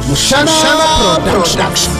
Mushana Production.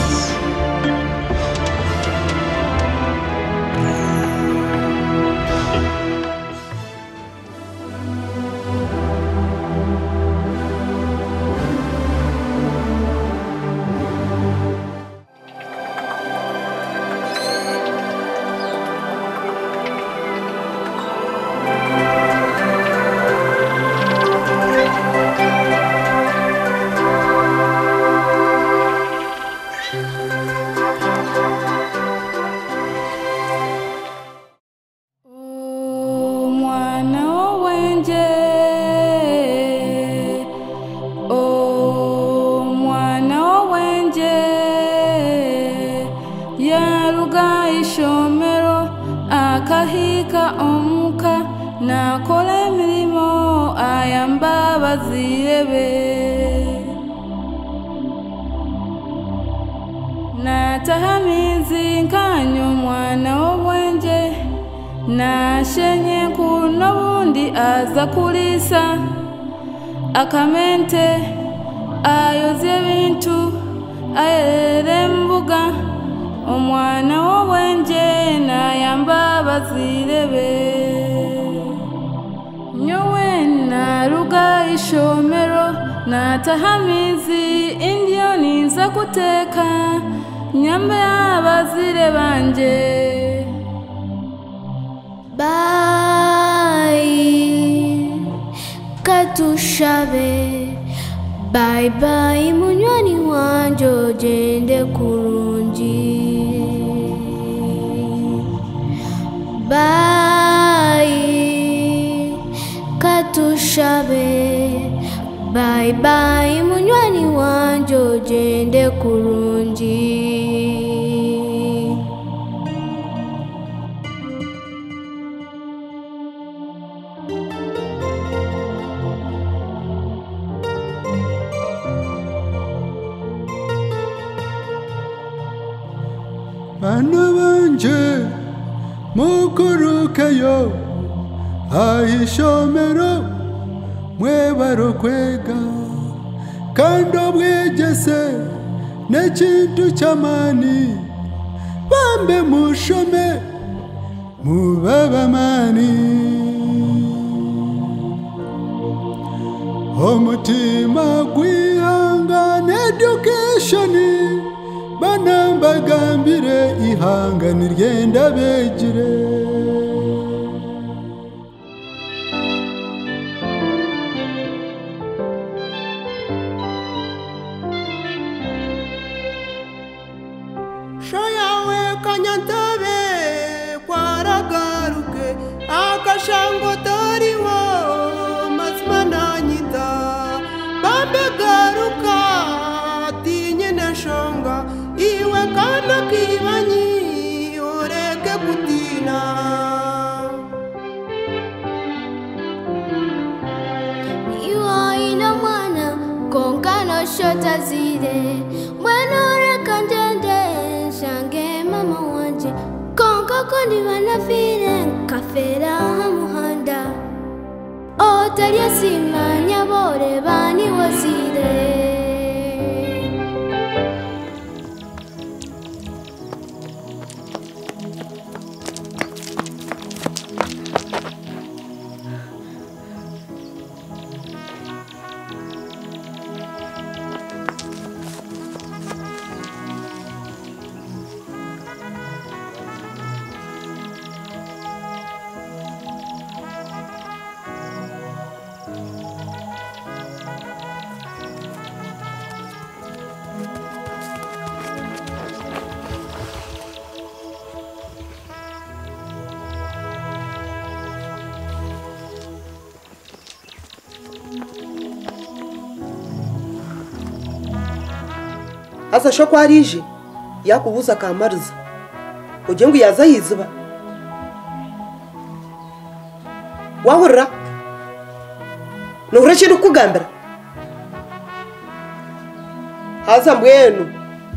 Akahika omuka nakola emirimo ayamba abazirebe natahamizi nkanyo omwana w'obwenje nashenye kuno bundi aza kulisa akamente ayoze ebintu ayerere embuga omwana w'obwenje nayamba abazirebe nyowe naruga ishomero natahamizi indyo niza kuteka nyambe abazire banje bye katushabe bye bye munywani wanje ogende kurungi bye katushabe bye bye munywani wanje ogende kurungi bana banje mukurukeyo ahishomero mwebaro kwega kandi obwegese n'ekintu cy'amani bambe mushome mubabamani omutima gwihangane education bana mbagambire ihangane ryenda begire shoyawe kanyantabe kwaragaruke akashango toriwo mazmananyita bambe garuka tinye nashonga iwe kana kibanyi oreke kutina iwa ina mwana konkano shota zide mweno reka ndende shange mama wanje konka kondi wanafire kafera muhanda otaria simanya bore bani wazide asa sho kwarije yakubuza Kamariza ugengu yaza yiziba wahurra no urashira kugambira haza mbwenu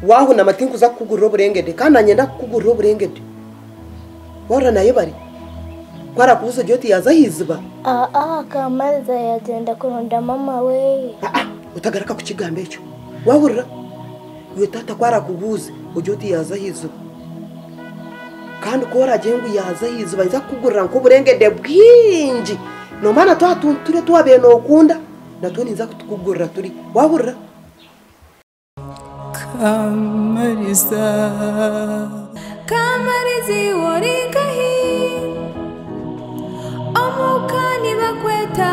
wahuna matingu za kugurira uburengede kandi anyenda kugurira uburengede wahurra naye bari kwara kubuza joti yaza yiziba Kamariza yagenda kuronda mama we utagaraka ku kigambo cyo wahurra yo tata kwara kuguze ujoti yaza hizo kandi kora jengu yaza hizo baza kugurira nko burengede bwinji no mana twatunture twabe no kunda natwe ninza kutukugurira turi wahurra Kamariza warikahi omukani bakweta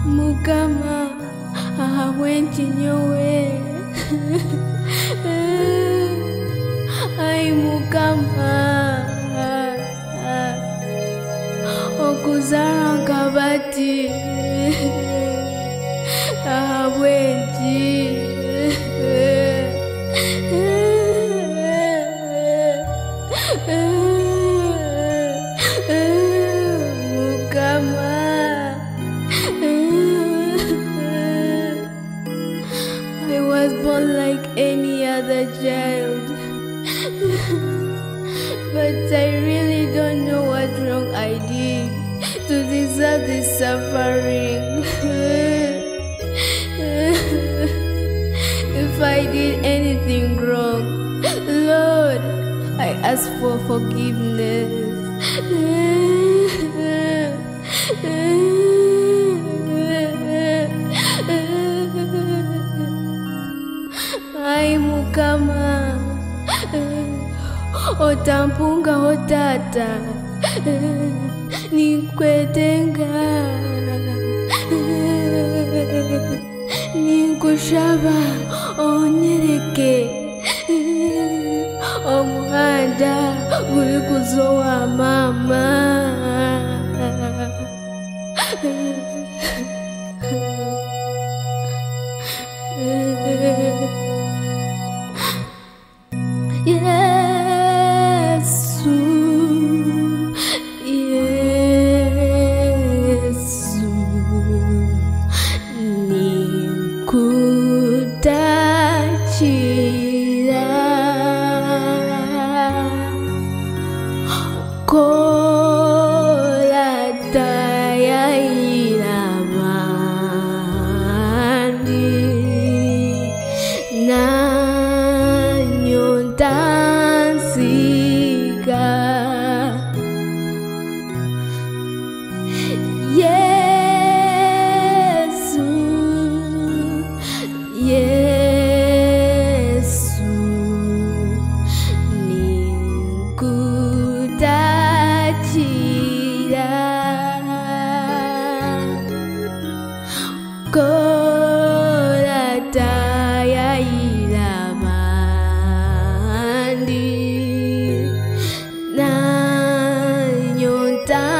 Mukama went in your way. Ay Mukama okuzara kabati wenji Mukama I was born like any other child, but I really don't know what wrong I did to deserve this suffering. If I did anything wrong, Lord, I ask for forgiveness. Ay Mukama otampunga otata nikwetenga nikushaba onyereke omuhanda guli kuzowa mama Yesu, Yesu. Korata ilamandi na nyontansiga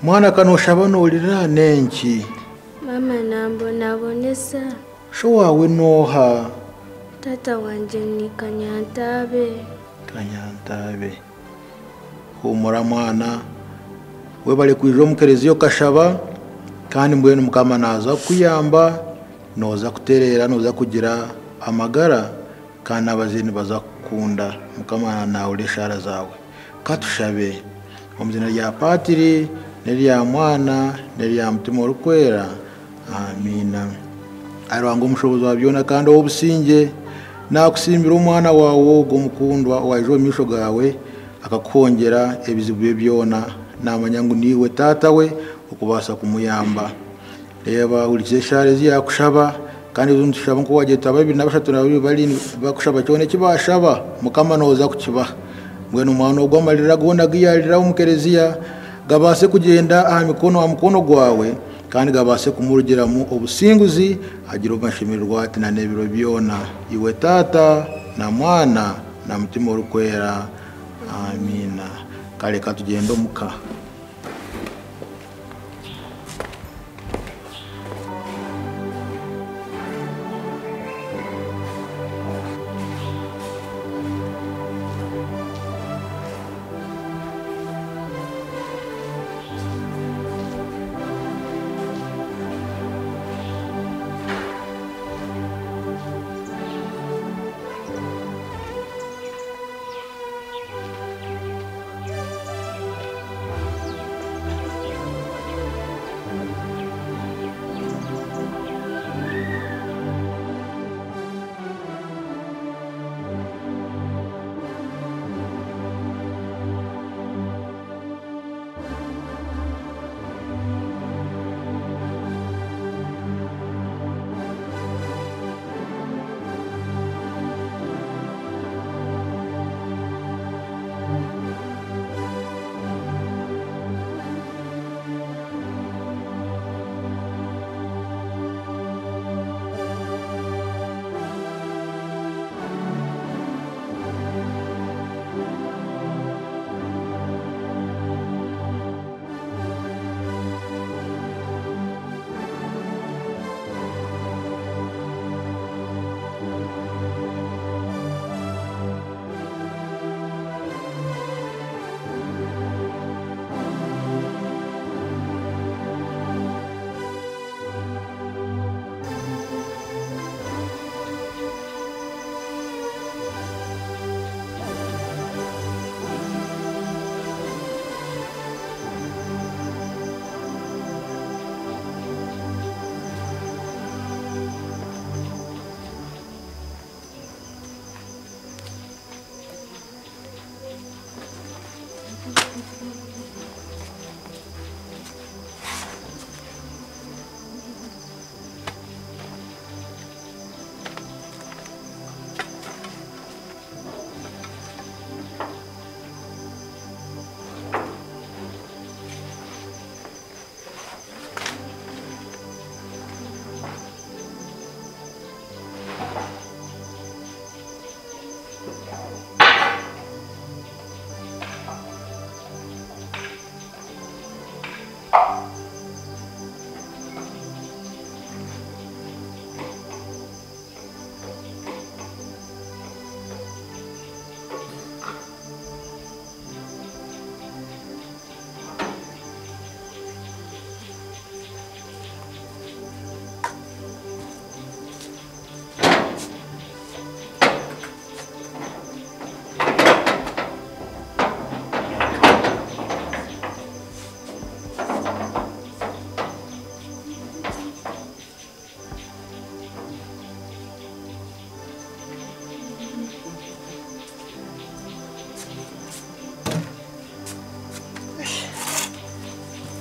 Mwana kanosha banolira nenki mama nabonesa sho wawe noha tata wanje ni Kanyantabe humura mwana we bali kwijro mukereziyo kashaba kandi mbwene mukama naza kuyamba noza kuterera noza kugira amagara kandi abazini baza kukunda mukama nawe leshara zawe katushabe omuzina lya patiri nelya mwana nelya mutima olukwera amina arwango mushobozo wabyona kandi obusinge nakusimbira umwana wawe ogumukundwa waje misho gawe akakuhongera ebizibu bye byona namanyangu niwe tata we ukubasa kumuyamba reba ulikize sharezi yakushaba kandi uzuntushaba nko wageta babiri nabashatu nabiri bali bakushaba cyone kibashaba mukama noza kukiba ngweno umwana ogwamalira gona giyalira umukereziya gabase kugenda aha mikono wa mukono gwawe kandi gabase kumurugiramu obusinguzi agira umashimirwa ati na nebiro byona iwe tata na mwana na mutima urukwera amina kale katugenda muka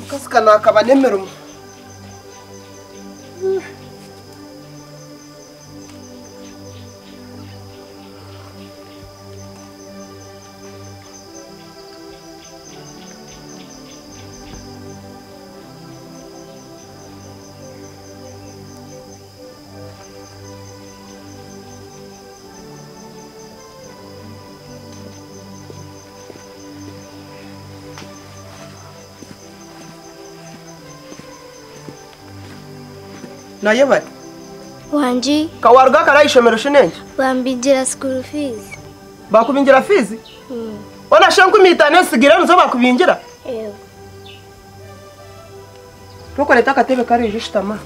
Kasika nakaba nemerumo naye bari Wanji kawarga karayishomero shinenge bambingira school fees. bakubingira fees ona shanku mitane sigira nzo bakubingira Roko leta katebe kare jishitama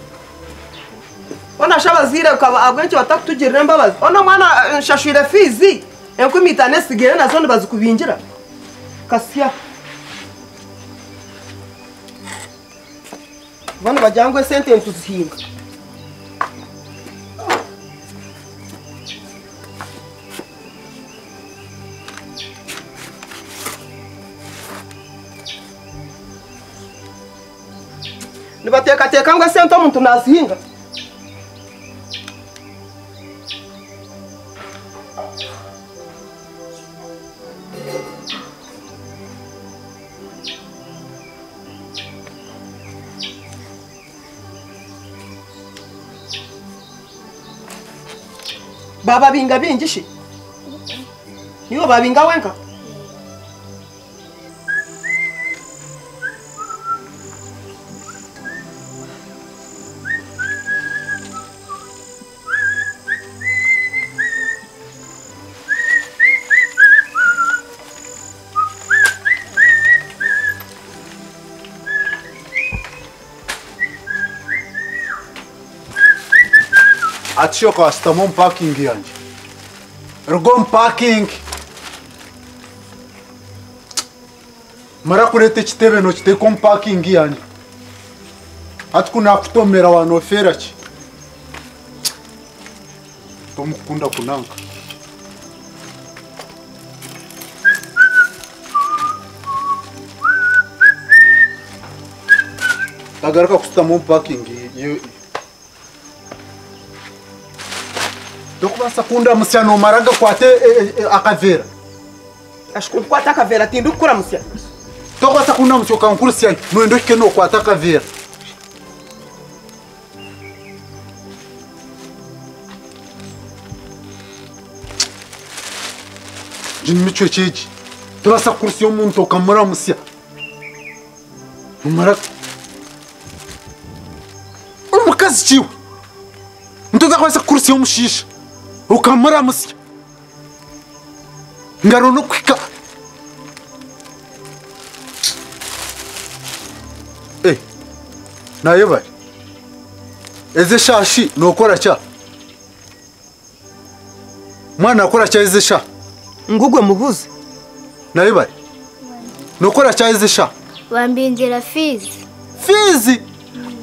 ona shabazire ukaba abwenki batakutugirira imbabazi ona mwana nshashwire fees enku mitane sigira nazo bazikubingira kasya Bana bajangwe sente ntuzihinga Nibateka ngo sente omuntu nazihinga Baba binga bingishi Niyo babinga wenka Atio custom parking yanje. Rugom parking. Mara kurete chitebe no chite kom parking yanje. Atukuna kutomera wanofera chi. Tomukunda kunanga. Agaraka custom parking yo Dokubasa kunda musyano maraga kwate akavera. Ashku kwata akavera tindu kura musya. Dokubasa kunda musyoka nkuru syano mwendo keno kwata akavera. Jimicho cheji. Tubasa kursi omuntu okamura musya. Mumara Umukazi chiwe. Ntuza kwasa kursi omushisha. Ukamura musya ngaro no kwika naye bari eze shashi nokora cha mwana akora cha eze sha ngugwe mubuze naye bari nokora cha eze sha bambingira fees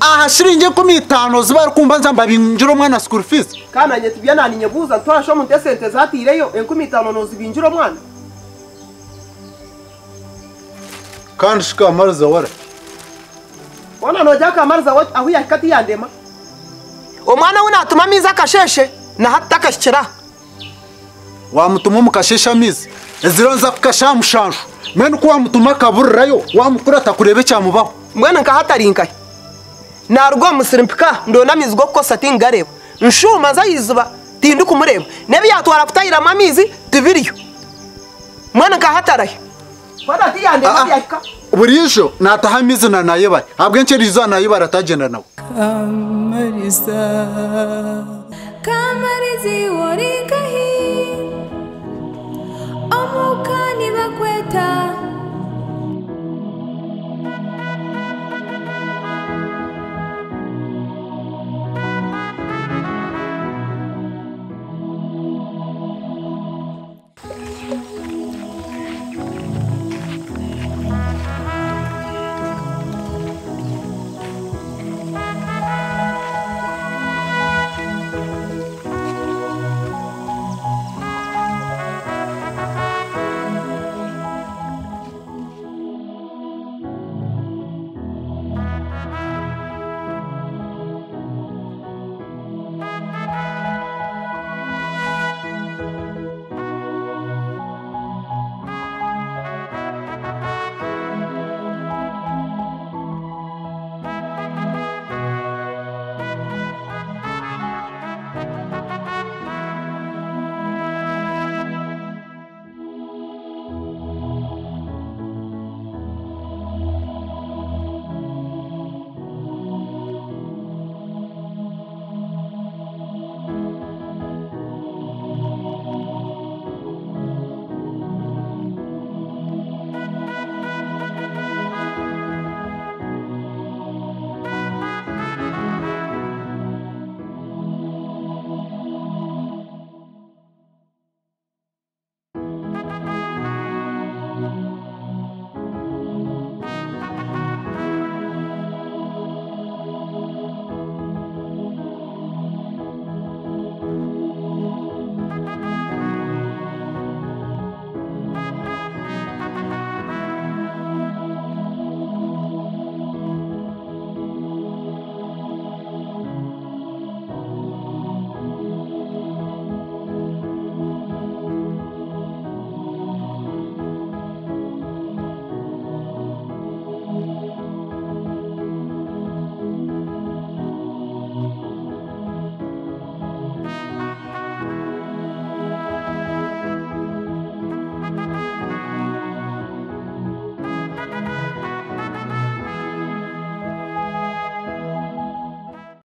aha shiringe 15 zibar kumba nzamba binjiro mwana school fees kana nyeti byana ni nyebuza twasho mu sente zatireyo 15 no zibinjiro mwana kandi shika Kamariza wara ona no jaka Kamariza wat ahu yakati yandema omwana wina atuma miza kasheshe na hatta kashira wa mutuma mukashesha mizi ezironza kukasha mushanshu menu kuwa mutuma kaburrayo wa mukura takurebe cyamubaho mwana nka hatarinka Narugwa musirimpika ndona mizgo ko satin gareba nshuma zayizuba tindu kumureba nebi yatwara kutayira mamizi tubiriyo mwana ka hataraye fada tiyande yakika burijo natahamizi na naye bari abwenche rizo naye baratagenda nawe Kamarizi wori kahi omukani bakweta